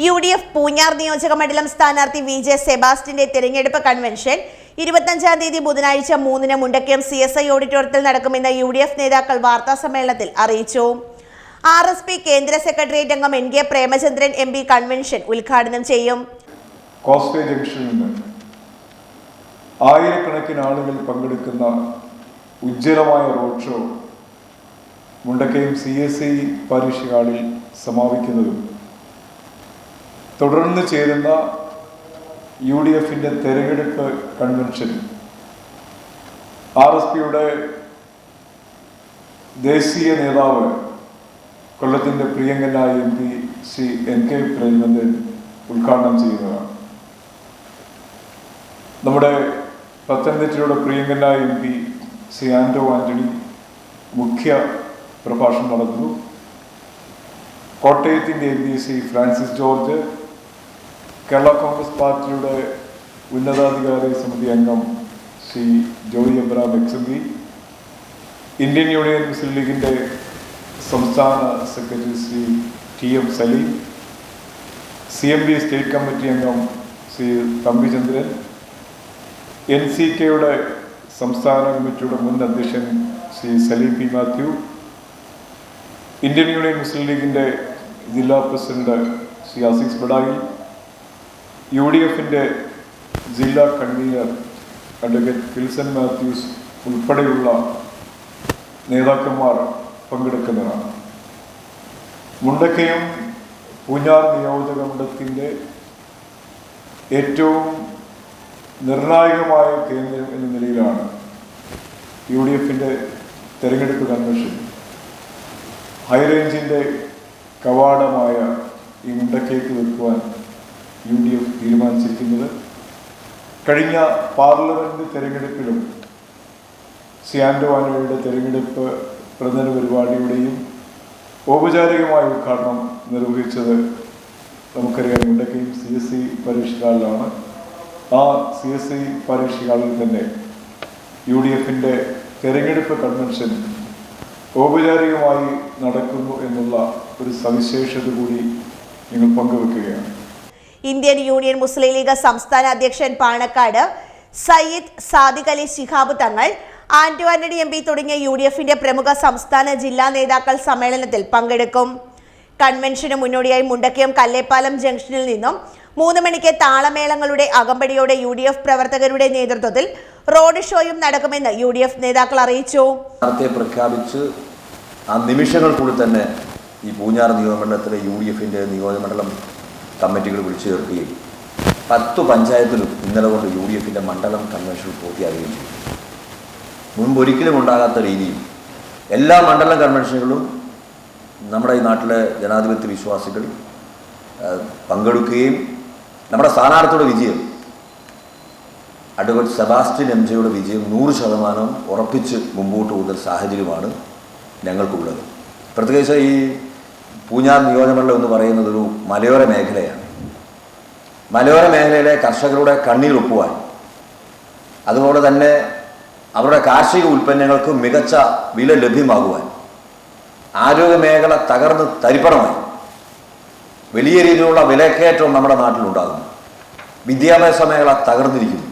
UDF Poonjar നിയോജക മണ്ഡലം സ്ഥാനാർത്ഥി VJ സെബാസ്റ്റിന്റെ തെരഞ്ഞെടുപ്പ് കൺവെൻഷൻ 25-ാം തീയതി ബുധനാഴ്ച 3-ന് മുണ്ടക്കയം CSI ഓഡിറ്റോറിയത്തിൽ നടക്കുമെന്ന് UDF നേതാക്കൾ വാർത്താസമ്മേളനത്തിൽ അറിയിച്ചു. RSP കേന്ദ്ര സെക്രട്ടേറിയറ്റ് അംഗം NK പ്രേമചന്ദ്രൻ MP കൺവെൻഷൻ ഉദ്ഘാടനം ചെയ്യും. കോസ്വേ ജംഗ്ഷനിൽ നിന്ന് ആയിരക്കണക്കിന് ആളുകൾ പങ്കെടുക്കുന്ന ഉജ്ജ്വലമായ road show Mundakayam CSI parish ഹാളിൽ സമാപിക്കുന്നതും തുടർന്ന് ചേരുന്ന UDFന്റെ തെരഞ്ഞെടുപ്പ് കൺവെൻഷൻ RSPയുടെ ദേശീയ നേതാവ് കൊല്ലത്തിന്റെ പ്രിയങ്കനായ MP ശ്രീ NK പ്രേമചന്ദ്രൻ ഉദ്ഘാടനം ചെയ്യുന്നതാണ്. നമ്മുടെ പത്തനംതിട്ടയുടെ പ്രിയങ്കനായ MP ശ്രീ ആന്റോ ആന്റണി മുഖ്യ പ്രഭാഷണം നടത്തുന്നു. കോട്ടയത്തിന്റെ MP ശ്രീ ഫ്രാൻസിസ് ജോർജ്, കേരള കോൺഗ്രസ് പാർട്ടിയുടെ ഉന്നതാധികാരി സമിതി അംഗം ശ്രീ ജോയി എബ്രഹാം XMP, ഇന്ത്യൻ യൂണിയൻ മുസ്ലിം ലീഗിന്റെ സംസ്ഥാന secretary Shri TM Saleem, CMB state committee അംഗം ശ്രീ തമ്പിചന്ദ്രൻ, NCKയുടെ സംസ്ഥാന കമ്മിറ്റിയുടെ മുൻ അധ്യക്ഷൻ ശ്രീ സലീം P. മാത്യു, ഇന്ത്യൻ യൂണിയൻ മുസ്ലിം ലീഗിന്റെ ജില്ലാ പ്രസിഡന്റ് ശ്രീ അസീസ് ബഡായി, UDFന്റെ ജില്ലാ കൺവീനർ അഡ്വക്കേറ്റ് ഫിൽസൺ മാത്യൂസ് ഉൾപ്പെടെയുള്ള നേതാക്കന്മാർ പങ്കെടുക്കുന്നതാണ്. മുണ്ടക്കയം പൂഞ്ഞാർ നിയോജക മണ്ഡലത്തിൻ്റെ ഏറ്റവും നിർണായകമായ കേന്ദ്രം എന്ന നിലയിലാണ് UDFന്റെ തെരഞ്ഞെടുപ്പ് കൺവെൻഷൻ ഹൈറേഞ്ചിൻ്റെ കവാടമായ ഈ മുണ്ടക്കയത്ത് വെക്കുവാൻ UDF തീരുമാനിച്ചിരിക്കുന്നത്. കഴിഞ്ഞ പാർലമെന്റ് തെരഞ്ഞെടുപ്പിലും ശ്രീ ആന്റോ ആന്റണിയുടെ തെരഞ്ഞെടുപ്പ് പ്രധാന പരിപാടിയുടെയും ഔപചാരികമായ ഉദ്ഘാടനം നിർവഹിച്ചത് നമുക്കറിയാം മുണ്ടക്കയം CSI പാരിഷ് ഹാളിലാണ്. ആ CSI പാരിഷ് ഹാളിൽ തന്നെ UDFന്റെ തെരഞ്ഞെടുപ്പ് കൺവെൻഷൻ ഔപചാരികമായി നടക്കുന്നു എന്നുള്ള ഒരു സവിശേഷത കൂടി നിങ്ങൾ പങ്കുവെക്കുകയാണ്. ഇന്ത്യൻ യൂണിയൻ മുസ്ലിം ലീഗ് സംസ്ഥാന അധ്യക്ഷൻ പാണക്കാട് സയ്യിദ് സാദിഖ് അലി ശിഹാബ് തങ്ങൾ, ആന്റോ ആന്റണി MP തുടങ്ങിയ UDFന്റെ പ്രമുഖ സംസ്ഥാന ജില്ലാ നേതാക്കൾ സമ്മേളനത്തിൽ പങ്കെടുക്കും. കൺവെൻഷന് മുന്നോടിയായി മുണ്ടക്കയം കല്ലേപ്പാലം ജംഗ്ഷനിൽ നിന്നും 3 മണിക്ക് താളമേളങ്ങളുടെ അകമ്പടിയോടെ UDF പ്രവർത്തകരുടെ നേതൃത്വത്തിൽ റോഡ് ഷോയും നടക്കുമെന്ന് UDF നേതാക്കൾ അറിയിച്ചു. പ്രഖ്യാപിച്ച് ആ നിമിഷങ്ങൾക്കുള്ളിൽ തന്നെ ഈ പൂഞ്ഞാർ നിയോജകമണ്ഡലത്തിലെ UDFന്റെ നിയോജകമണ്ഡലം കമ്മിറ്റികൾ വിളിച്ചു ചേർക്കുകയും 10 പഞ്ചായത്തിലും ഇന്നലെ കൊണ്ട് UDFന്റെ മണ്ഡലം കൺവെൻഷൻ പൂർത്തിയാകുകയും ചെയ്തു. മുൻപൊരിക്കലും ഉണ്ടാകാത്ത രീതിയിൽ എല്ലാ മണ്ഡലം കൺവെൻഷനുകളും നമ്മുടെ ഈ നാട്ടിലെ ജനാധിപത്യ വിശ്വാസികൾ പങ്കെടുക്കുകയും നമ്മുടെ സ്ഥാനാർത്ഥിയുടെ വിജയം അഡ്വക്കേറ്റ് സെബാസ്റ്റ്യൻ MJയുടെ വിജയം 100% ഉറപ്പിച്ച് മുമ്പോട്ട് പോകുന്ന സാഹചര്യമാണ് ഞങ്ങൾക്കുള്ളത്. പ്രത്യേകിച്ച് ഈ പൂഞ്ഞാർ നിയോജകമണ്ഡലം എന്ന് പറയുന്നത് ഒരു മലയോര മേഖലയാണ്. മലയോര മേഖലയിലെ കർഷകരുടെ കണ്ണീർ ഒപ്പുവാൻ, അതുപോലെ തന്നെ അവരുടെ കാർഷിക ഉൽപ്പന്നങ്ങൾക്ക് മികച്ച വില ലഭ്യമാകുവാൻ, ആരോഗ്യ മേഖല തകർന്ന് തരിപ്പണമായി വലിയ രീതിയിലുള്ള വിലക്കയറ്റം നമ്മുടെ നാട്ടിലുണ്ടാകുന്നു. വിദ്യാഭ്യാസ മേഖല തകർന്നിരിക്കുന്നു.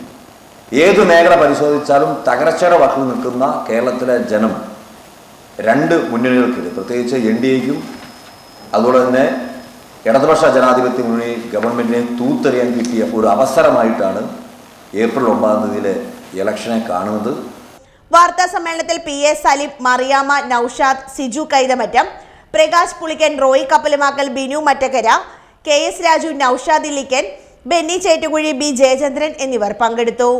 ഏതു മേഖല പരിശോധിച്ചാലും തകർച്ചയുടെ വക്കിൽ നിൽക്കുന്ന കേരളത്തിലെ ജനം 2 മുന്നണികൾക്കില്ല, പ്രത്യേകിച്ച് NDAയ്ക്കും അതുപോലെ തന്നെ ഇടതുപക്ഷ ജനാധിപത്യ മുന്നണി ഗവൺമെൻറ്റിനെ തൂത്തെറിയാൻ കിട്ടിയ ഒരു അവസരമായിട്ടാണ് ഏപ്രിൽ 9-ാം തീയതിയിലെ ഇലക്ഷനെ കാണുന്നത്. വാർത്താ സമ്മേളനത്തിൽ PA Saleem, Mariyamma, Naushad, Siju Kaithamattam, Prakash Pulickan, Roy കപ്പലുമാക്കൽ, Binu Mattakkara, KS Raju, Naushad ഇല്ലിക്കൻ, Benny Chettukuzhi, B Jayachandran എന്നിവർ പങ്കെടുത്തു.